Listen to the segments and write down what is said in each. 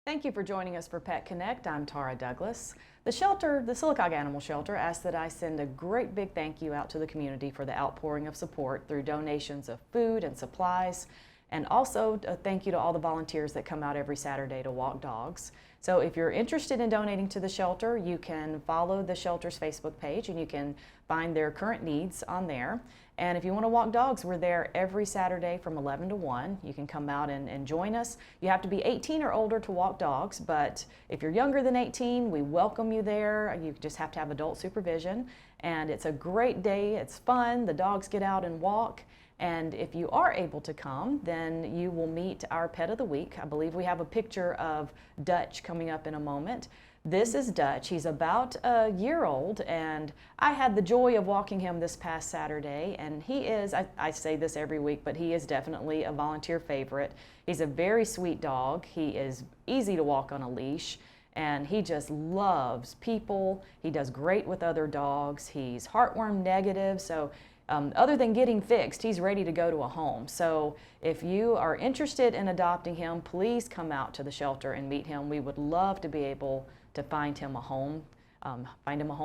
Thank you for joining us for Pet Connect. I'm Tara Douglas. The shelter, the Sylacauga Animal Shelter, asks that I send a great big thank you out to the community for the outpouring of support through donations of food and supplies, and also a thank you to all the volunteers that come out every Saturday to walk dogs. So if you're interested in donating to the shelter, you can follow the shelter's Facebook page and you can find their current needs on there. And if you want to walk dogs, we're there every Saturday from 11 to 1. You can come out and join us. You have to be 18 or older to walk dogs, but if you're younger than 18, we welcome you there. You just have to have adult supervision. And it's a great day. It's fun. The dogs get out and walk. And if you are able to come, then you will meet our Pet of the Week. I believe we have a picture of Dutch coming up in a moment. This is Dutch. He's about a year old, and I had the joy of walking him this past Saturday, and he is, I say this every week, but he is definitely a volunteer favorite. He's a very sweet dog. He is easy to walk on a leash, and he just loves people. He does great with other dogs. He's heartworm negative, so other than getting fixed, he's ready to go to a home. So if you are interested in adopting him, please come out to the shelter and meet him. We would love to be able to find him a home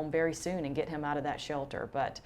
very soon and get him out of that shelter. But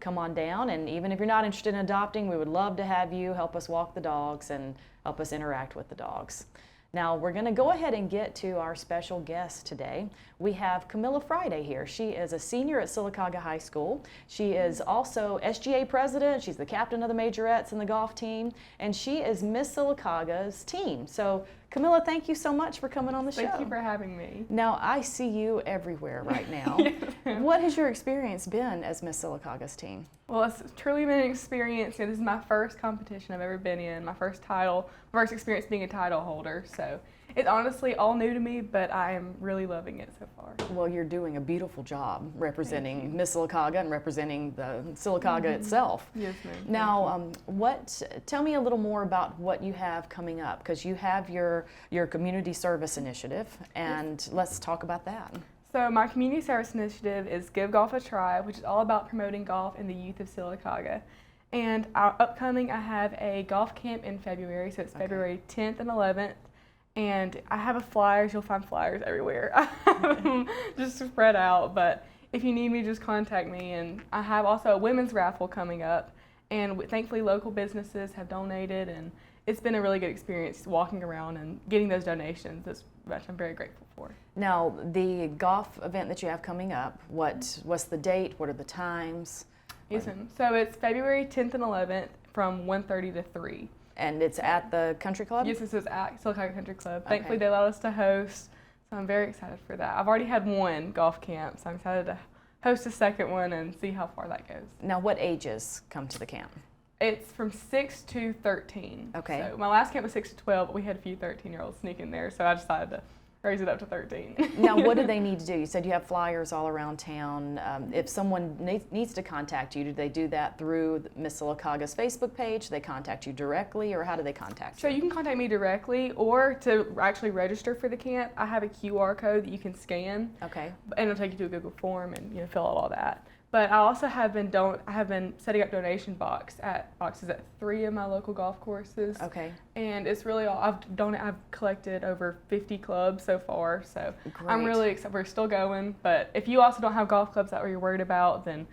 come on down, and even if you're not interested in adopting, we would love to have you help us walk the dogs and help us interact with the dogs. Now we're going to go ahead and get to our special guest today. We have Camilla Friday here. She is a senior at Sylacauga High School. She is also SGA president. She's the captain of the majorettes and the golf team, and she is Miss Sylacauga's team. So Camilla, thank you so much for coming on the show. Thank you for having me. Now I see you everywhere right now. Yes. What has your experience been as Miss Sylacauga's team? Well, it's truly been an experience. This is my first competition I've ever been in, my first title, my first experience being a title holder. So it's honestly all new to me, but I am really loving it so far. Well, you're doing a beautiful job representing Miss Sylacauga and representing the Sylacauga itself. Yes, ma'am. Now, tell me a little more about what you have coming up, because you have your community service initiative, and let's talk about that. So my community service initiative is Give Golf a Try, which is all about promoting golf in the youth of Sylacauga. And I have a golf camp in February, so it's February 10th and 11th. And I have a flyers, you'll find flyers everywhere. I have them just spread out, but if you need me, just contact me. And I have also a women's raffle coming up, and thankfully local businesses have donated, and it's been a really good experience walking around and getting those donations, which I'm very grateful for. Now, the golf event that you have coming up, what's the date? What are the times? Yes, ma'am. So it's February 10th and 11th from 1:30 to 3. And it's at the country club? Yes, this is at Sylacauga Country Club. Okay. Thankfully, they allowed us to host, so I'm very excited for that. I've already had one golf camp, so I'm excited to host a second one and see how far that goes. Now, what ages come to the camp? It's from 6 to 13. Okay. So my last camp was 6 to 12, but we had a few 13-year-olds sneak in there, so I decided to raise it up to 13. Now, what do they need to do? You said you have flyers all around town. If someone needs to contact you, do they do that through Miss Sylacauga's Facebook page? Do they contact you directly, or how do they contact you? So you can contact me directly, or to actually register for the camp, I have a QR code that you can scan. Okay. And it'll take you to a Google form and fill out all that. But I also have been setting up donation boxes at 3 of my local golf courses. Okay. And it's really I've collected over 50 clubs so far, so Great. I'm really excited. We're still going, but if you also don't have golf clubs that you're worried about, then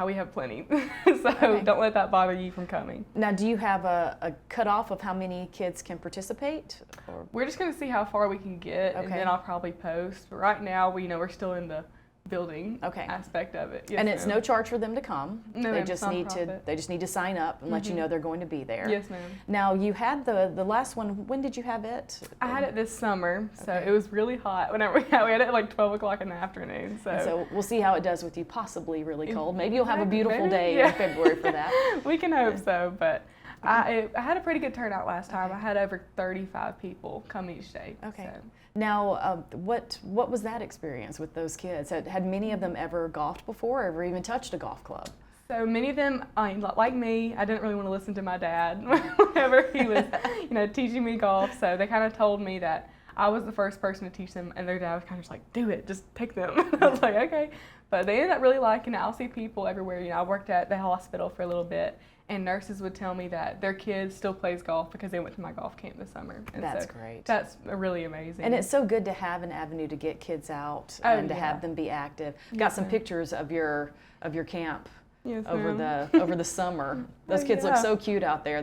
we have plenty. So Okay. Don't let that bother you from coming. Now, do you have a cutoff of how many kids can participate? Or? We're just going to see how far we can get, and Okay. then I'll probably post. But right now, we're still in the building aspect of it. Yes, And it's ma'am. no charge for them to come. No, they ma'am, just it's need nonprofit. they just need to sign up and let you know they're going to be there. Yes, ma'am. Now, you had the last one. When did you have it? I had it this summer, so Okay. it was really hot. Whenever we had it at like 12 o'clock in the afternoon. And so we'll see how it does with you. Possibly really cold. Maybe you'll have a Maybe, beautiful day yeah. in February for that. We can hope so, but I had a pretty good turnout last time. I had over 35 people come each day. Okay. So. Now, what was that experience with those kids? Had many of them ever golfed before, or ever even touched a golf club? So many of them, like me, I didn't really want to listen to my dad whenever he was, teaching me golf. So they kind of told me that I was the first person to teach them, and their dad was kind of just like, do it, just pick them. I was like, okay. But they ended up really liking it. I'll see people everywhere. I worked at the hospital for a little bit, and nurses would tell me that their kids still plays golf because they went to my golf camp this summer. And That's so great. That's really amazing. And it's so good to have an avenue to get kids out Oh, and to yeah. have them be active. Got Yes, some ma'am. pictures of your camp Yes, over ma'am. over the summer. Those Oh, kids look yeah. so cute out there.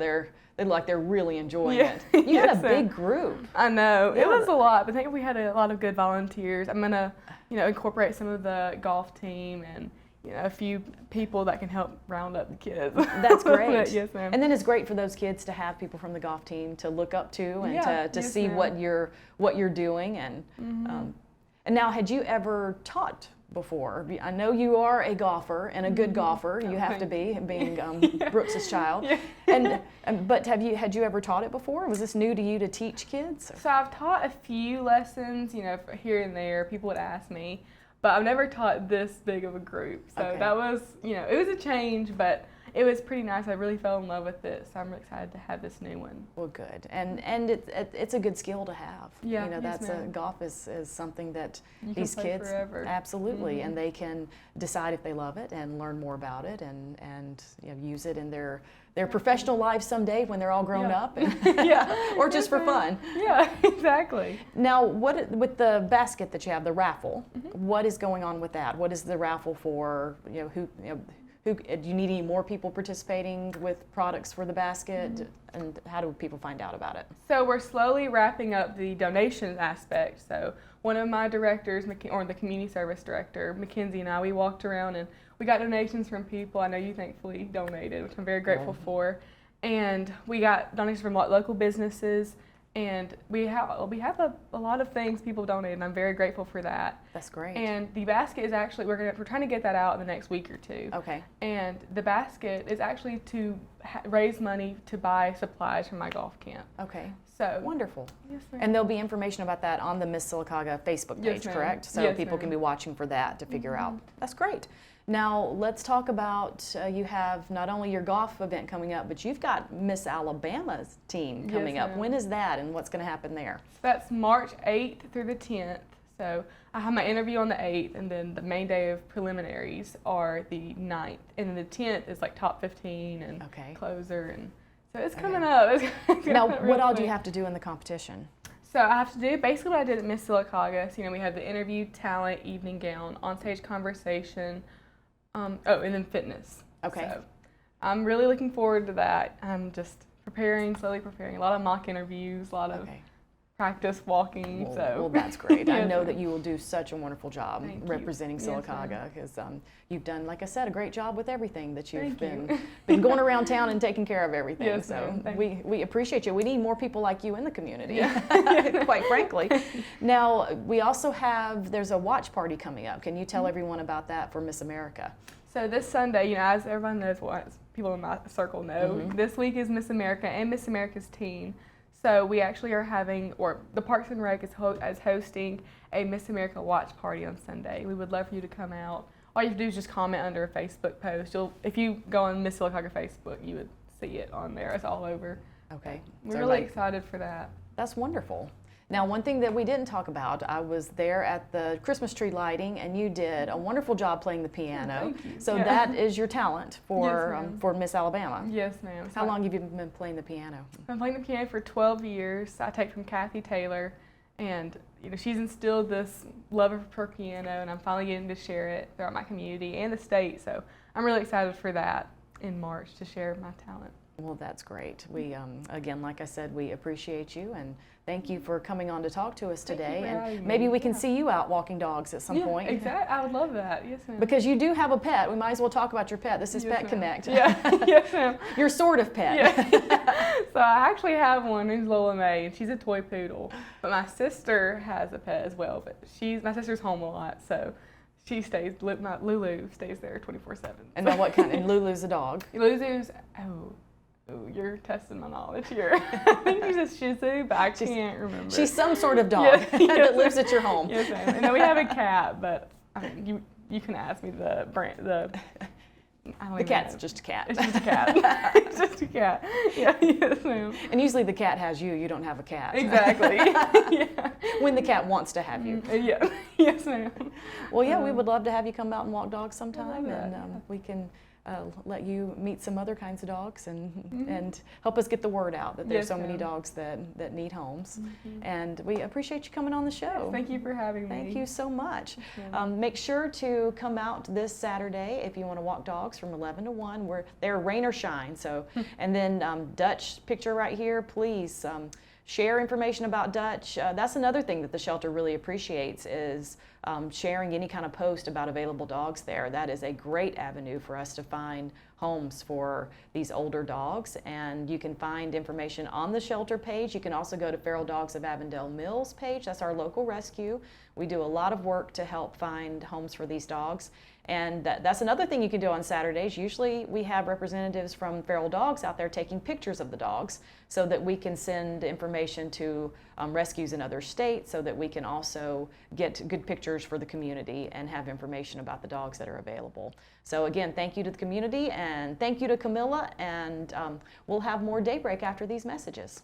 They look like they're really enjoying Yeah. it. You had Yes, a ma'am. big group. I know. Yeah. It was a lot, but I think we had a lot of good volunteers. I'm going to, incorporate some of the golf team and, a few people that can help round up the kids. That's great. But yes, ma'am. And then it's great for those kids to have people from the golf team to look up to and Yeah, to yes, see ma'am. what you're doing. And now, had you ever taught before? I know you are a golfer and a good golfer. You have to be, being Brooks's child. Yeah. But had you ever taught it before? Was this new to you to teach kids? So I've taught a few lessons, here and there. People would ask me, but I've never taught this big of a group. So Okay. that was, it was a change, but it was pretty nice. I really fell in love with it, so I'm really excited to have this new one. Well, good. And it's a good skill to have. Yeah, You know, yes, that's ma'am. golf is something that You can these play kids forever. absolutely, Mhm. and they can decide if they love it and learn more about it and use it in their professional lives someday when they're all grown Yeah. up, and Yeah. or just Yes, for ma'am. fun. Yeah, exactly. Now, what with the basket that you have, the raffle? Mm-hmm. What is going on with that? What is the raffle for? Who do you need any more people participating with products for the basket? Mm-hmm. And how do people find out about it? So we're slowly wrapping up the donation aspect. So one of my directors, or the community service director, Mackenzie, and I, we walked around and we got donations from people. I know you thankfully donated, which I'm very grateful for. And we got donations from local businesses, and we have a lot of things people donated, and I'm very grateful for that. That's great. And the basket is actually, we're trying to get that out in the next week or two. Okay. And the basket is actually to raise money to buy supplies for my golf camp. Okay. So Wonderful. yes, ma'am. And there'll be information about that on the Miss Sylacauga Facebook page, Yes, ma'am. correct? So Yes, people can be ma'am. watching for that to figure out. That's great. Now let's talk about you have not only your golf event coming up, but you've got Miss Alabama's team coming Yes, up. ma'am. When is that, and what's going to happen there? That's March 8th through the 10th. So I have my interview on the 8th, and then the main day of preliminaries are the 9th. And then the 10th is like top 15 and Okay. closer. And so it's Okay. coming up. It's Now, coming up what real all do you quick. have to do in the competition? So I have to do basically what I did at Miss Sylacauga. So, we had the interview, talent, evening gown, onstage conversation, and then fitness. Okay. So I'm really looking forward to that. I'm just slowly preparing. A lot of mock interviews, a lot of Okay. practice walking. Well, that's great. I Yes, know ma'am. that you will do such a wonderful job Thank you. representing Yes, Sylacauga, because you've done, like I said, a great job with everything that you've Thank been you. been going around town and taking care of everything. Yes, so ma'am. Thank we appreciate you. We need more people like you in the community, Yeah. quite frankly. Now, we also there's a watch party coming up. Can you tell everyone about that for Miss America? So this Sunday, as everyone knows, as people in my circle know, this week is Miss America and Miss America's team. So we actually are having, or the Parks and Rec is hosting a Miss America watch party on Sunday. We would love for you to come out. All you have to do is just comment under a Facebook post. If you go on Miss Sylacauga Facebook, you would see it on there. It's all over. Okay. We're So, really like, excited for that. That's wonderful. Now, one thing that we didn't talk about, I was there at the Christmas tree lighting, and you did a wonderful job playing the piano. Thank you. So Yeah. that is your talent Yes, ma'am. for Miss Alabama. Yes, ma'am. How long have you been playing the piano? I've been playing the piano for 12 years. I take from Kathy Taylor, and she's instilled this love of her piano, and I'm finally getting to share it throughout my community and the state. So I'm really excited for that in March to share my talent. Well, that's great. We, again, like I said, we appreciate you, and thank you for coming on to talk to us Thank you today. for And having maybe me. we can Yeah. see you out walking dogs at some Yeah, point. exactly. I would love that. Yes, ma'am. Because you do have a pet. We might as well talk about your pet. This is Yes, Pet ma'am. Connect. Yeah, yes, ma'am. Your sort of pet. Yeah. So I actually have one who's Lola May, and she's a toy poodle. But my sister has a pet as well, but my sister's home a lot, so she stays. Lulu stays there 24/7. And now what kind? And Lulu's a dog. Lulu's oh, you're testing my knowledge here. I think she's a Shih Tzu, but I can't remember. She's some sort of dog Yes, yes, that lives at your home. Yes, ma'am. And then we have a cat, but you can ask me the brand. I don't The even cat's know. just a cat. It's just a cat. It's just a cat. Yeah, yes, ma'am. And usually the cat has you. You don't have a cat. Exactly. Yeah. When the cat wants to have you. Yeah. Yes, ma'am. Well, yeah, we would love to have you come out and walk dogs sometime, love that, and yeah. we can let you meet some other kinds of dogs and help us get the word out that there's Yes, so many ma'am. dogs that need homes. And we appreciate you coming on the show. Thank you for having me. Thank you so much. ma'am. Make sure to come out this Saturday if you want to walk dogs from 11 to 1. We're there, rain or shine. So, and then Dutch picture right here. Please share information about Dutch. That's another thing that the shelter really appreciates is sharing any kind of post about available dogs there. That is a great avenue for us to find homes for these older dogs, and you can find information on the shelter page. You can also go to Feral Dogs of Avondale Mills page. That's our local rescue. We do a lot of work to help find homes for these dogs. And that's another thing you can do on Saturdays. Usually we have representatives from Feral Dogs out there taking pictures of the dogs so that we can send information to rescues in other states so that we can also get good pictures for the community and have information about the dogs that are available. So again, thank you to the community and thank you to Camilla, and we'll have more Daybreak after these messages.